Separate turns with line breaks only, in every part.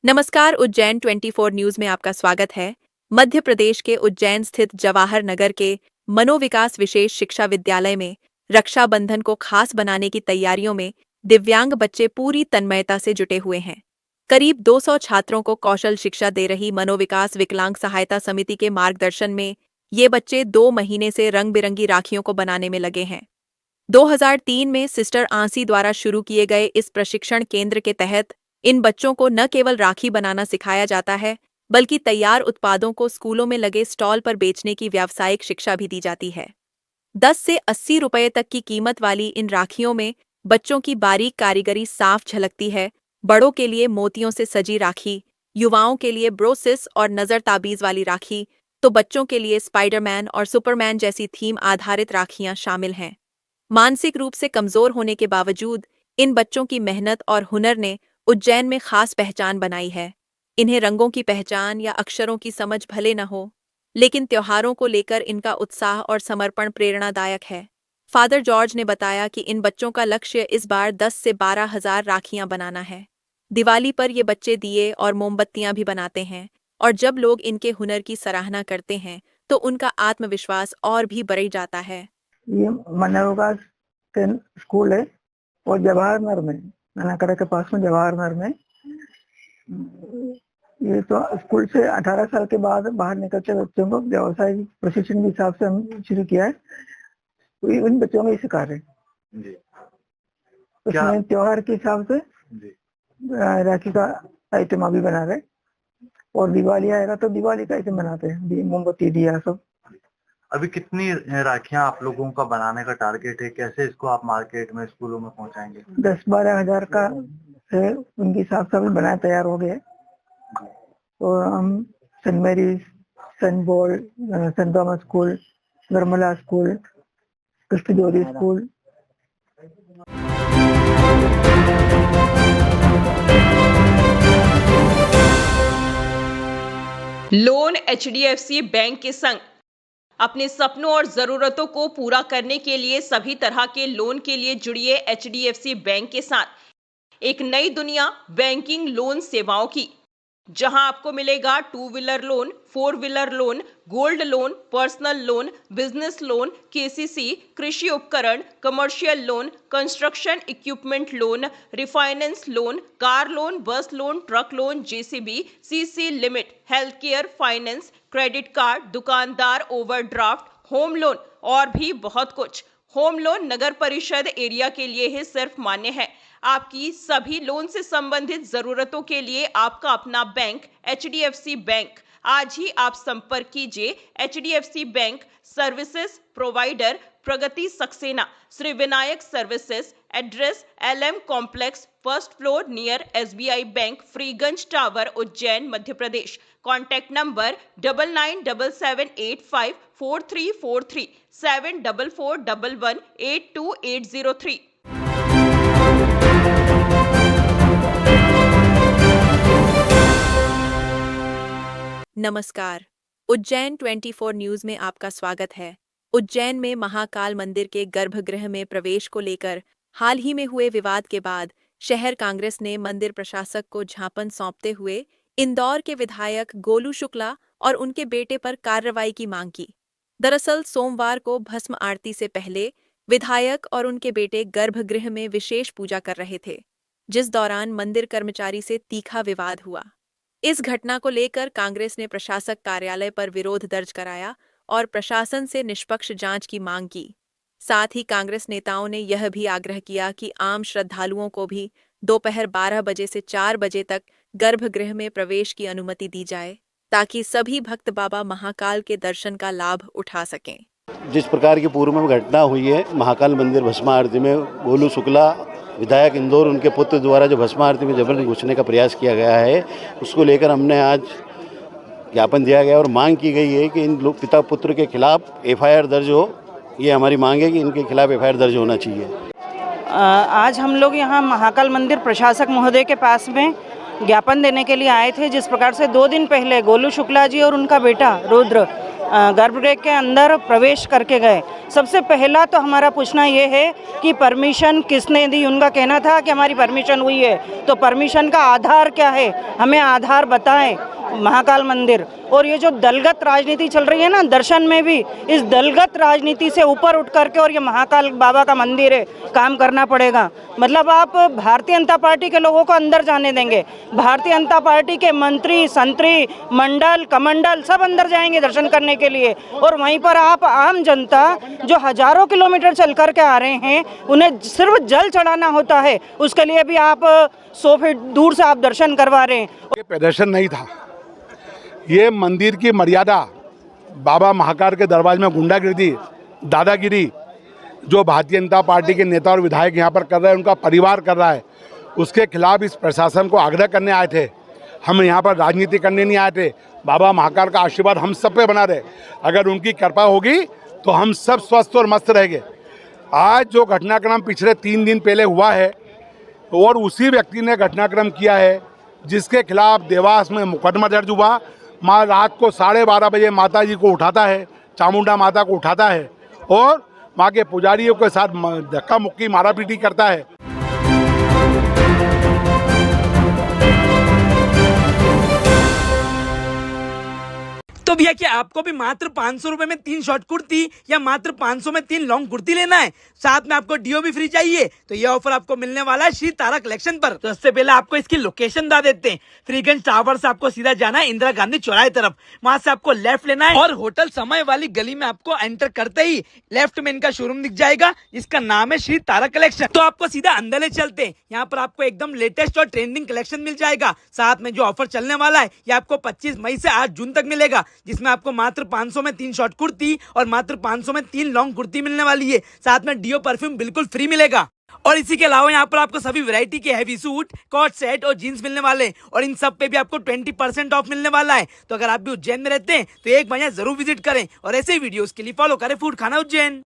नमस्कार, उज्जैन 24 न्यूज में आपका स्वागत है। मध्य प्रदेश के उज्जैन स्थित जवाहर नगर के मनोविकास विशेष शिक्षा विद्यालय में रक्षाबंधन को खास बनाने की तैयारियों में दिव्यांग बच्चे पूरी तन्मयता से जुटे हुए हैं। करीब 200 छात्रों को कौशल शिक्षा दे रही मनोविकास विकलांग सहायता समिति के मार्गदर्शन में ये बच्चे 2 महीने से रंग बिरंगी राखियों को बनाने में लगे हैं। 2003 में सिस्टर आंसी द्वारा शुरू किए गए इस प्रशिक्षण केंद्र के तहत इन बच्चों को न केवल राखी बनाना सिखाया जाता है, बल्कि तैयार उत्पादों को स्कूलों में लगे स्टॉल पर बेचने की व्यावसायिक शिक्षा भी दी जाती है। 10 से 80 रुपये तक की कीमत वाली इन राखियों में बच्चों की बारीक कारीगरी साफ झलकती है। बड़ों के लिए मोतियों से सजी राखी, युवाओं के लिए ब्रोसिस और नजर ताबीज वाली राखी, तो बच्चों के लिए स्पाइडरमैन और सुपरमैन जैसी थीम आधारित राखियां शामिल हैं। मानसिक रूप से कमजोर होने के बावजूद इन बच्चों की मेहनत और हुनर ने उज्जैन में खास पहचान बनाई है। इन्हें रंगों की पहचान या अक्षरों की समझ भले न हो, लेकिन त्योहारों को लेकर इनका उत्साह और समर्पण प्रेरणादायक है। फादर जॉर्ज ने बताया कि इन बच्चों का लक्ष्य इस बार 10 से 12 हजार राखियां बनाना है। दिवाली पर ये बच्चे दिए और मोमबत्तियां भी बनाते हैं, और जब लोग इनके हुनर की सराहना करते हैं तो उनका आत्मविश्वास और भी बढ़ जाता है।
ये मनोविकास स्कूल है और जवाहर नगर में, नानाकड़ा के पास में जवाहर नगर में। ये तो स्कूल से 18 साल के बाद बाहर निकलते बच्चों को व्यावसायिक प्रशिक्षण के हिसाब से हम शुरू किया है। तो इन बच्चों में ही सिखा रहे हैं। उसमें त्योहार के हिसाब से राखी का आइटम अभी बना रहे, और दिवाली आएगा तो दिवाली का आइटम बनाते हैं, मोमबत्ती दिया सब।
अभी कितनी राखियां आप लोगों का बनाने का टारगेट है? कैसे इसको आप मार्केट में, स्कूलों में पहुंचाएंगे?
10-12 हजार का है, उनके हिसाब से बनाए तैयार हो गए। तो हम Saint Mary's, Saint Paul, Saint Thomas school, Nirmala school, Krishna Jori school.
Loan HDFC bank के संग अपने सपनों और जरूरतों को पूरा करने के लिए सभी तरह के लोन के लिए जुड़िए HDFC बैंक के साथ। एक नई दुनिया बैंकिंग लोन सेवाओं की, जहां आपको मिलेगा 2 wheeler loan, 4 wheeler loan, gold loan, personal loan, business loan, KCC, कृषि उपकरण, commercial loan, construction equipment loan, refinance loan, car loan, bus loan, truck loan, JCB, CC limit, health care, finance, credit card, दुकानदार overdraft, home loan और भी बहुत कुछ। Home loan नगर परिषद area के लिए ही सिर्फ मान्य है। आपकी सभी लोन से संबंधित जरूरतों के लिए आपका अपना बैंक HDFC बैंक। आज ही आप संपर्क कीजिए HDFC bank services provider Pragati Saxena, Shri Vinayak services, address LM complex, first floor near SBI bank, Freeganj tower, Ujjain, Madhya Pradesh. Contact number 9977854343 7441182803।
नमस्कार, उज्जैन 24 न्यूज में आपका स्वागत है। उज्जैन में महाकाल मंदिर के गर्भगृह में प्रवेश को लेकर हाल ही में हुए विवाद के बाद शहर कांग्रेस ने मंदिर प्रशासक को झापन सौंपते हुए इंदौर के विधायक गोलू शुक्ला और उनके बेटे पर कार्रवाई की मांग की। दरअसल सोमवार को भस्म आरती से पहले विधायक और उनके बेटे गर्भगृह में विशेष पूजा कर रहे थे, जिस दौरान मंदिर कर्मचारी से तीखा विवाद हुआ। इस घटना को लेकर कांग्रेस ने प्रशासक कार्यालय पर विरोध दर्ज कराया और प्रशासन से निष्पक्ष जांच की मांग की। साथ ही कांग्रेस नेताओं ने यह भी आग्रह किया कि आम श्रद्धालुओं को भी दोपहर 12 बजे से 4 बजे तक गर्भगृह में प्रवेश की अनुमति दी जाए, ताकि सभी भक्त बाबा महाकाल के दर्शन का लाभ उठा सकें।
जिस प्रकार की पूर्व में घटना हुई है महाकाल मंदिर भस्म आरती में, गोलू शुक्ला विधायक इंदौर, उनके पुत्र द्वारा जो भस्म आरती में जबरन घुसने का प्रयास किया गया है, उसको लेकर हमने आज ज्ञापन दिया गया और मांग की गई है कि इन लोग पिता पुत्र के खिलाफ FIR दर्ज हो। ये हमारी मांग है कि इनके खिलाफ FIR दर्ज होना चाहिए।
आज हम लोग यहाँ महाकाल मंदिर प्रशासक महोदय के पास में ज्ञापन देने के लिए आए थे। जिस प्रकार से 2 दिन पहले गोलू शुक्ला जी और उनका बेटा रुद्र गर्भगृह के अंदर प्रवेश करके गए। सबसे पहला तो हमारा पूछना ये है कि परमिशन किसने दी। उनका कहना था कि हमारी परमिशन हुई है, तो परमिशन का आधार क्या है, हमें आधार बताएं। महाकाल मंदिर और ये जो दलगत राजनीति चल रही है ना दर्शन में भी, इस दलगत राजनीति से ऊपर उठ करके, और ये महाकाल बाबा का मंदिर है, काम करना पड़ेगा। मतलब आप भारतीय जनता पार्टी के लोगों को अंदर जाने देंगे, भारतीय जनता पार्टी के मंत्री संतरी मंडल कमंडल सब अंदर जाएंगे दर्शन करने के लिए, और वहीं पर आप आम जनता जो हजारों किलोमीटर चल करके आ रहे हैं, उन्हें सिर्फ जल चढ़ाना होता है, उसके लिए भी आप 100 फीट दूर से आप दर्शन करवा रहे हैं।
ये प्रदर्शन नहीं था, ये मंदिर की मर्यादा, बाबा महाकाल के दरबार में गुंडागिरी दादागिरी जो भारतीय जनता पार्टी के नेता और विधायक यहाँ पर कर रहे हैं, उनका परिवार कर रहा है, उसके खिलाफ इस प्रशासन को आग्रह करने आए थे। हम यहाँ पर राजनीति करने नहीं आए थे। बाबा महाकाल का आशीर्वाद हम सब पे बना रहे। अगर उनकी कृपा होगी तो हम सब स्वस्थ और मस्त रहेंगे। आज जो घटनाक्रम पिछले 3 दिन पहले हुआ है और उसी व्यक्ति ने घटनाक्रम किया है जिसके खिलाफ देवास में मुकदमा दर्ज हुआ। माँ रात को 12:30 बजे माता जी को उठाता है, चामुंडा माता को उठाता है और माँ के पुजारियों के साथ धक्का मुक्की मारा पीटी करता है।
तो भैया क्या आपको भी मात्र 500 रुपए में 3 शॉर्ट कुर्ती या मात्र 500 में 3 लॉन्ग कुर्ती लेना है, साथ में आपको डीओ भी फ्री चाहिए, तो ये ऑफर आपको मिलने वाला है श्री तारा कलेक्शन पर। तो इससे पहले आपको इसकी लोकेशन बता देते हैं। फ्रीगंज टावर से आपको सीधा जाना है इंदिरा गांधी चौराहे तरफ, वहां से आपको लेफ्ट लेना है और होटल समय वाली गली में आपको एंटर करते ही लेफ्ट में इनका शोरूम दिख जाएगा, जिसका नाम है श्री तारा कलेक्शन। तो आपको सीधा अंदर ले चलते हैं। यहाँ पर आपको एकदम लेटेस्ट और ट्रेंडिंग कलेक्शन मिल जाएगा। साथ में जो ऑफर चलने वाला है ये आपको 25 मई से 8 जून तक मिलेगा, जिसमें आपको मात्र 500 में 3 शॉर्ट कुर्ती और मात्र 500 में 3 लॉन्ग कुर्ती मिलने वाली है। साथ में डीओ परफ्यूम बिल्कुल फ्री मिलेगा। और इसी के अलावा यहाँ पर आपको सभी वैरायटी के हैवी सूट, कोट सेट और जीन्स मिलने वाले हैं, और इन सब पे भी आपको 20% ऑफ मिलने वाला है। तो अगर आप भी उज्जैन में रहते हैं तो एक बार यहाँ जरूर विजिट करें और ऐसे वीडियोस के लिए फॉलो करें फूड खाना उज्जैन।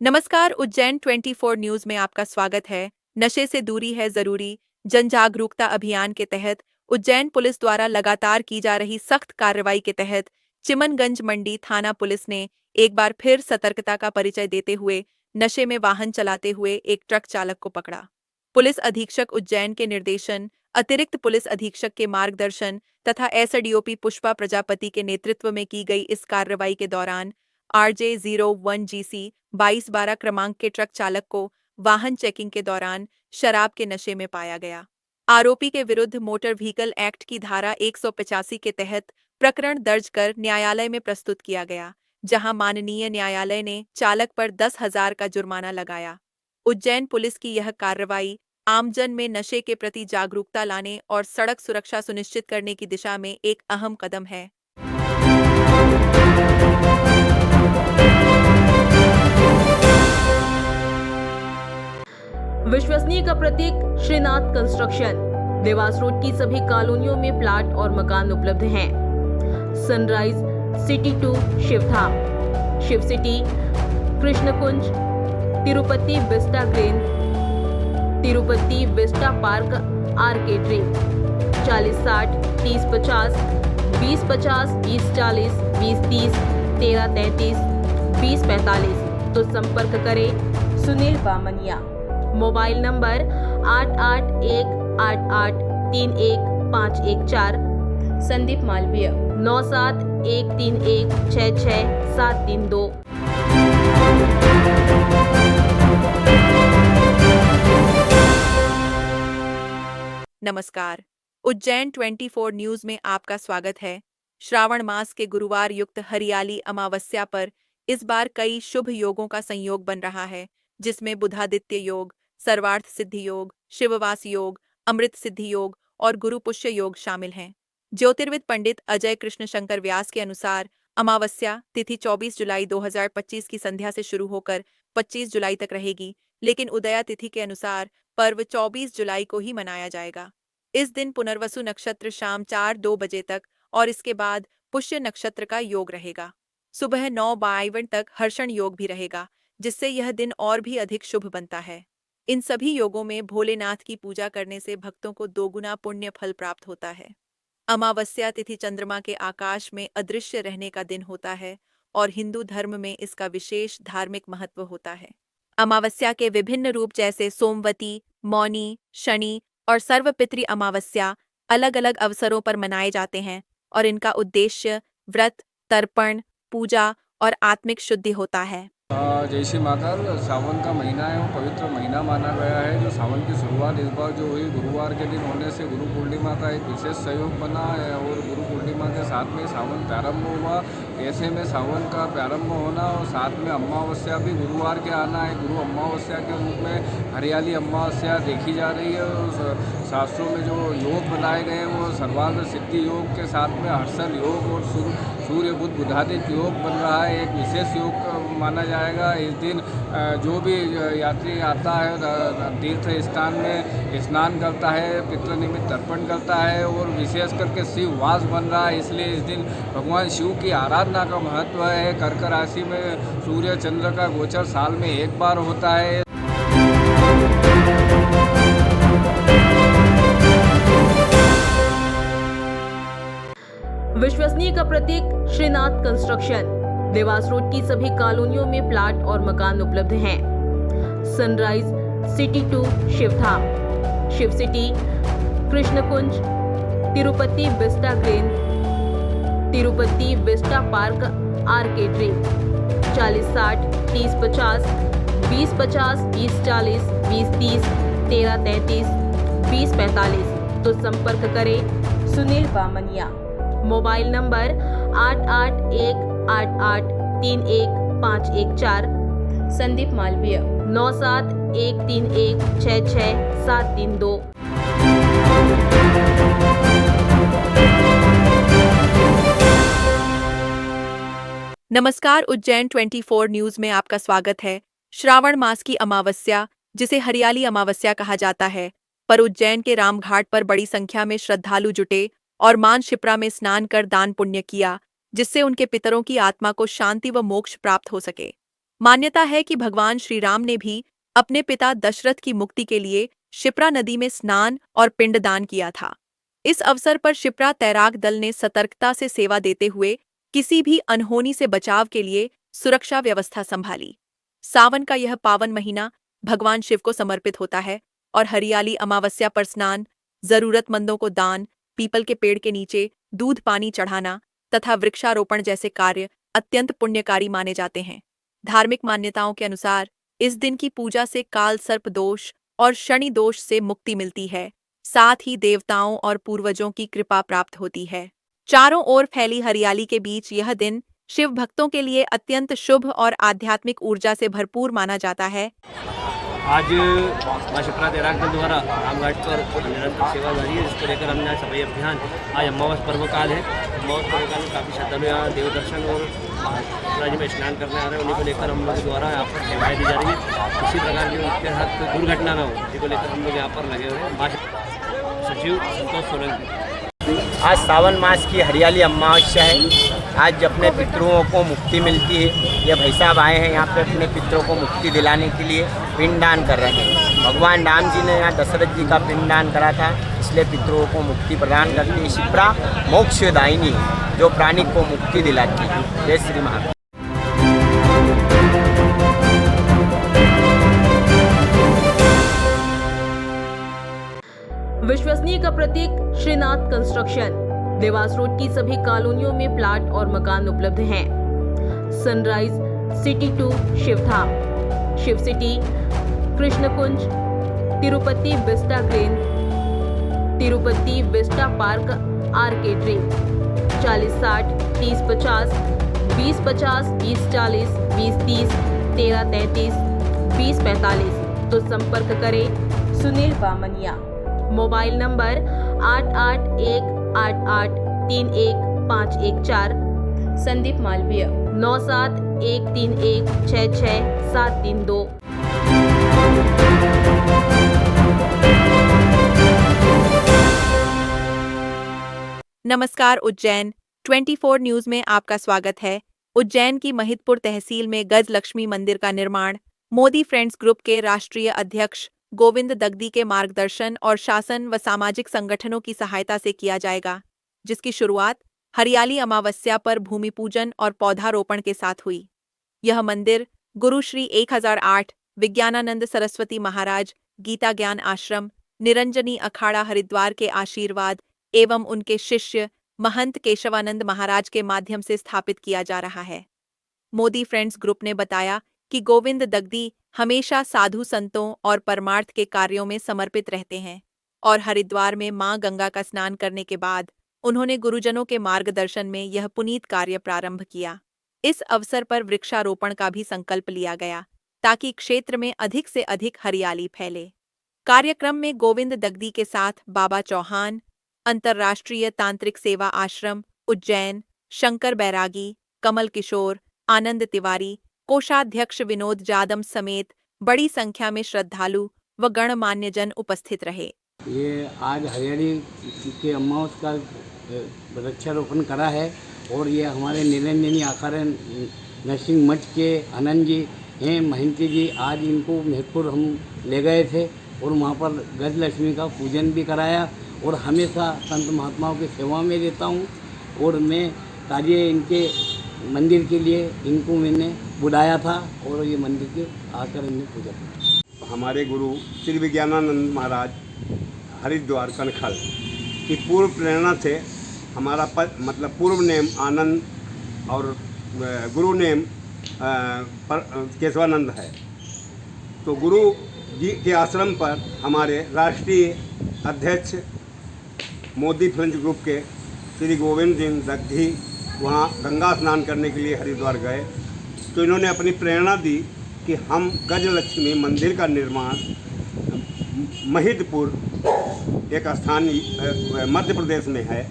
नमस्कार, उज्जैन 24 न्यूज में आपका स्वागत है। नशे से दूरी है जरूरी जन जागरूकता अभियान के तहत उज्जैन पुलिस द्वारा लगातार की जा रही सख्त कार्रवाई के तहत चिमनगंज मंडी थाना पुलिस ने एक बार फिर सतर्कता का परिचय देते हुए नशे में वाहन चलाते हुए एक ट्रक चालक को पकड़ा। पुलिस अधीक्षक उज्जैन के निर्देशन, अतिरिक्त पुलिस अधीक्षक के मार्गदर्शन तथा एसडीओपी पुष्पा प्रजापति के नेतृत्व में की गई इस कार्रवाई के दौरान RJ01GC 2212 क्रमांक के ट्रक चालक को वाहन चेकिंग के दौरान शराब के नशे में पाया गया। आरोपी के विरुद्ध मोटर व्हीकल एक्ट की धारा 185 के तहत प्रकरण दर्ज कर न्यायालय में प्रस्तुत किया गया, जहां माननीय न्यायालय ने चालक पर 10,000 का जुर्माना लगाया। उज्जैन पुलिस की यह कार्रवाई आमजन में नशे के प्रति जागरूकता लाने और सड़क सुरक्षा सुनिश्चित करने की दिशा में एक अहम कदम है।
विश्वसनीय का प्रतीक श्रीनाथ कंस्ट्रक्शन। देवास रोड की सभी कॉलोनियों में प्लाट और मकान उपलब्ध हैं। Sunrise City 2 Shivdham, Shiv City, Krishnakunj, Tirupati Vista Green, Tirupati Vista Park Arcade Ring. 4060 3050, 2050 2040, 2030 1333, 2045। तो संपर्क करें सुनील बामनिया। Mobile number 8818831514। संदीप मालवीय 9713166732।
नमस्कार, उज्जैन 24 न्यूज में आपका स्वागत है। श्रावण मास के गुरुवार युक्त हरियाली अमावस्या पर इस बार कई शुभ योगों का संयोग बन रहा है, जिसमें बुधादित्य योग, सर्वार्थ सिद्धि योग, शिववास योग, अमृत सिद्धि योग और गुरु पुष्य योग शामिल हैं। ज्योतिर्विद पंडित अजय कृष्ण शंकर व्यास के अनुसार अमावस्या तिथि 24 जुलाई 2025 की संध्या से शुरू होकर 25 जुलाई तक रहेगी, लेकिन उदया तिथि के अनुसार पर्व 24 जुलाई को ही मनाया जाएगा। इस दिन पुनर्वसु नक्षत्र शाम 4:02 बजे तक और इसके बाद पुष्य नक्षत्र का योग रहेगा। सुबह 9:52 तक हर्षण योग भी रहेगा, जिससे यह दिन और भी अधिक शुभ बनता है। इन सभी योगों में भोलेनाथ की पूजा करने से भक्तों को दोगुना पुण्य फल प्राप्त होता है। अमावस्या तिथि चंद्रमा के आकाश में अदृश्य रहने का दिन होता है और हिंदू धर्म में इसका विशेष धार्मिक महत्व होता है। अमावस्या के विभिन्न रूप जैसे सोमवती, मौनी, शनि और सर्वपितृ अमावस्या अलग अलग अवसरों पर मनाए जाते हैं और इनका उद्देश्य व्रत, तर्पण, पूजा और आत्मिक शुद्धि होता है।
जय श्री महाकाल। सावन का महीना है, वो पवित्र महीना माना गया है। जो सावन की शुरुआत इस बार जो हुई गुरुवार के दिन होने से गुरु पूर्णिमा का एक विशेष सहयोग बना है और गुरु पूर्णिमा के साथ में सावन प्रारंभ हुआ। ऐसे में सावन का प्रारंभ होना और साथ में अमावस्या भी गुरुवार के आना है। गुरु अमावस्या के रूप में हरियाली अमावस्या देखी जा रही है। और शास्त्रों में जो योग बनाए गए हैं वो सर्वार्थ सिद्धि योग के साथ में हर्षल योग और सूर्य बुध बुधादित्य योग बन रहा है। एक विशेष योग माना जाएगा। इस दिन जो भी यात्री आता है तीर्थ स्थान में स्नान करता है, पितृ निमित्त तर्पण करता है और विशेष करके शिव वास बन रहा है। इसलिए इस दिन भगवान शिव की आराधना का महत्व है। कर्क राशि में सूर्य चंद्र का गोचर साल में एक बार होता है।
विश्वसनीय का प्रतीक श्रीनाथ कंस्ट्रक्शन। देवास रोड की सभी कॉलोनियों में प्लाट और मकान उपलब्ध हैं। Sunrise City 2 Shivdham, Shiv City, Krishnakunj, Tirupati Vista Green, Tirupati Vista Park Arcade Dream. 4060 3050 2050 2040 2030 1333 2045। तो संपर्क करें सुनील बामनिया। Mobile number 8818831514। संदीप मालवीय 9713166732।
नमस्कार, उज्जैन 24 न्यूज में आपका स्वागत है। श्रावण मास की अमावस्या, जिसे हरियाली अमावस्या कहा जाता है, पर उज्जैन के रामघाट पर बड़ी संख्या में श्रद्धालु जुटे और मान शिप्रा में स्नान कर दान पुण्य किया, जिससे उनके पितरों की आत्मा को शांति व मोक्ष प्राप्त हो सके। मान्यता है कि भगवान श्री राम ने भी अपने पिता दशरथ की मुक्ति के लिए शिप्रा नदी में स्नान और पिंडदान किया था। इस अवसर पर शिप्रा तैराक दल ने सतर्कता से सेवा देते हुए किसी भी अनहोनी से बचाव के लिए सुरक्षा व्यवस्था संभाली। सावन का यह पावन महीना भगवान शिव को समर्पित होता है और हरियाली अमावस्या पर स्नान, जरूरतमंदों को दान, पीपल के पेड़ के नीचे दूध पानी चढ़ाना तथा वृक्षारोपण जैसे कार्य अत्यंत पुण्यकारी माने जाते हैं। धार्मिक मान्यताओं के अनुसार इस दिन की पूजा से काल सर्प दोष और शनि दोष से मुक्ति मिलती है। साथ ही देवताओं और पूर्वजों की कृपा प्राप्त होती है। चारों ओर फैली हरियाली के बीच यह दिन शिव भक्तों के लिए अत्यंत शुभ और आध्यात्मिक ऊर्जा से भरपूर माना जाता है।
आज माँ शिप्रा तैराक दल द्वारा रामघाट पर निरंतर सेवा जारी है, जिसको लेकर हमने आज सफाई अभियान। आज अमावस पर्व काल है। अमावस पर्व काल में काफ़ी श्रद्धालु यहाँ देव दर्शन और शिप्रा में स्नान करने आ रहे हैं। उन्हीं को लेकर हम लोग द्वारा यहाँ पर सेवाएँ दी जा रही है। किसी प्रकार की उनके साथ दुर्घटना न हो, इसी को लेकर हम लोग यहाँ पर लगे हुए हैं। सचिव संतोष सोलंकी।
आज सावन मास की हरियाली अमावस्या है। आज अपने पितरों को मुक्ति मिलती है। ये भाई साहब आए हैं यहाँ पे अपने पितरों को मुक्ति दिलाने के लिए पिंडदान कर रहे हैं। भगवान राम जी ने यहाँ दशरथ जी का पिंडदान करा था, इसलिए पितरों को मुक्ति प्रदान करती है। शिप्रा मोक्षदायिनी है, जो प्राणी को मुक्ति दिलाती है। जय श्री महाकाल।
विश्वसनीय का प्रतीक श्रीनाथ कंस्ट्रक्शन। देवास रोड की सभी कॉलोनियों में प्लाट और मकान उपलब्ध हैं। Sunrise City 2 Shivdham, Shiv City, Krishnakunj, Tirupati Vista Green, Tirupati Vista Park Arcade Dream. 4060 3050 2050 2040 2030 1333 2045। तो संपर्क करें सुनील बामनिया। Mobile number 8818831514। संदीप मालवीय 9713166732।
नमस्कार, उज्जैन 24 न्यूज में आपका स्वागत है। उज्जैन की महिदपुर तहसील में गज लक्ष्मी मंदिर का निर्माण मोदी फ्रेंड्स ग्रुप के राष्ट्रीय अध्यक्ष गोविंद दगदी के मार्गदर्शन और शासन व सामाजिक संगठनों की सहायता से किया जाएगा, जिसकी शुरुआत हरियाली अमावस्या पर भूमि पूजन और पौधारोपण के साथ हुई। यह मंदिर गुरु श्री 1008 विज्ञानानंद सरस्वती महाराज गीता ज्ञान आश्रम, निरंजनी अखाड़ा हरिद्वार के आशीर्वाद एवं उनके शिष्य महंत केशवानंद महाराज के माध्यम से स्थापित किया जा रहा है। मोदी फ्रेंड्स ग्रुप ने बताया कि गोविंद दगदी हमेशा साधु संतों और परमार्थ के कार्यों में समर्पित रहते हैं और हरिद्वार में मां गंगा का स्नान करने के बाद उन्होंने गुरुजनों के मार्गदर्शन में यह पुनीत कार्य प्रारंभ किया। इस अवसर पर वृक्षारोपण का भी संकल्प लिया गया ताकि क्षेत्र में अधिक से अधिक हरियाली फैले। कार्यक्रम में गोविंद दगदी के साथ बाबा चौहान, अंतर्राष्ट्रीय तांत्रिक सेवा आश्रम उज्जैन, शंकर बैरागी, कमल किशोर, आनंद तिवारी, कोषाध्यक्ष विनोद जादम समेत बड़ी संख्या में श्रद्धालु व गणमान्य जन उपस्थित रहे।
ये आज हरियाली के अमावस का वृक्षारोपण करा है और ये हमारे निरंजनी आखाड़ा नरसिंह मठ के आनंद जी हैं, महंती जी, आज इनको महकपुर हम ले गए थे और वहाँ पर गजलक्ष्मी का पूजन भी कराया और हमेशा संत महात्माओं की सेवा में रहता हूँ और मैं कार्य इनके मंदिर के लिए इनको मैंने बुलाया था और ये मंदिर के आकर इन्हें पूजा की।
हमारे गुरु श्री विज्ञानानंद महाराज हरिद्वार कनखल की पूर्व प्रेरणा से हमारा मतलब पूर्व नेम आनंद और गुरु नेम केशवानंद है। तो गुरु जी के आश्रम पर हमारे राष्ट्रीय अध्यक्ष मोदी फ्रेंड्स ग्रुप के श्री गोविंद जी दगदी वहाँ गंगा स्नान करने के लिए हरिद्वार गए तो इन्होंने अपनी प्रेरणा दी कि हम गजलक्ष्मी मंदिर का निर्माण महिदपुर एक स्थान मध्य प्रदेश में है,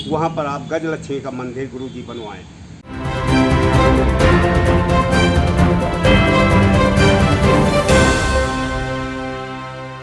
वहाँ पर आप गजलक्ष्मी का मंदिर गुरु जी बनवाएं।